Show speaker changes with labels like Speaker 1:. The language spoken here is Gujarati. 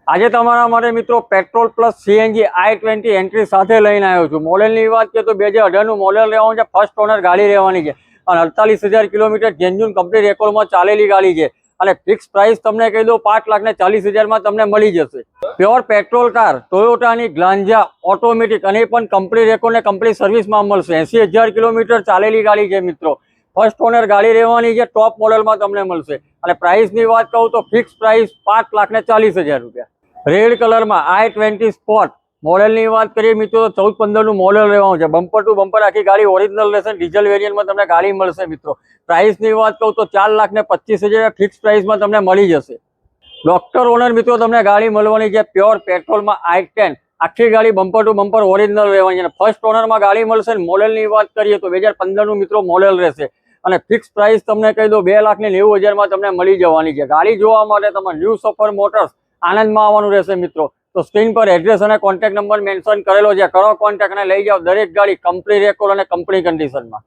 Speaker 1: આજે તમારા માટે મિત્રો petrol plus CNG i20 entry સાથે લઈને આવ્યો છું। મોડેલની વાત કરીએ તો 2018નું મોડેલ રહેવાનું છે, ફર્સ્ટ ઓનર ગાડી રહેવાની છે અને 48,000 કિલોમીટર જેન્યુન કંપની રેકોર્ડમાં ચાલેલી ગાડી છે અને ફિક્સ પ્રાઇસ તમને કહી દઉં 5,40,000માં તમને મળી જશે। પ્યોર પેટ્રોલ કાર ટોયોટાની ગ્લાન્જા ઓટોમેટિક અને પણ કંપની રેકોર્ડ ને કંપની સર્વિસમાં મળશે। 80,000 કિલોમીટર ચાલેલી ગાડી છે મિત્રો, ફર્સ્ટ ઓનર ગાડી રહેવાની છે, ટોપ મોડેલમાં તમને મળશે અને પ્રાઇસની વાત કહું તો ફિક્સ પ્રાઇસ 5,40,000 રૂપિયા। રેડ કલરમાં i20 સ્પોર્ટ મોડેલની વાત કરીએ મિત્રો તો 14-15નું મોડેલ રહેવાનું છે। બમ્પર ટુ બમ્પર આખી ગાડી ઓરિજિનલ રહેશે, ડીઝલ વેરિયન્ટમાં તમને ગાડી મળશે મિત્રો। પ્રાઇસની વાત કહું તો 4,25,000 ફિક્સ પ્રાઇસમાં તમને મળી જશે। ડોક્ટર ઓનર મિત્રો તમને ગાડી મળવાની છે પ્યોર પેટ્રોલમાં i10, આખી ગાડી બમ્પર ટુ બમ્પર ઓરિજિનલ રહેવાની છે અને ફર્સ્ટ ઓનરમાં ગાડી મળશે। મોડેલની વાત કરીએ તો 2015નું મિત્રો મોડેલ રહેશે અને ફિક્સ પ્રાઇસ તમને કહી દો 2,90,000માં તમને મળી જવાની છે। ગાડી જોવા માટે તમારે ન્યૂ સફર મોટર્સ આનંદમાં આવવાનું રહેશે મિત્રો। તો સ્ક્રીન પર એડ્રેસ અને કોન્ટેક્ટ નંબર મેન્શન કરેલો છે, કરો કોન્ટેક્ટ અને લઈ જાઓ દરેક ગાડી કંપની રેકોર્ડ અને કંપની કન્ડિશનમાં।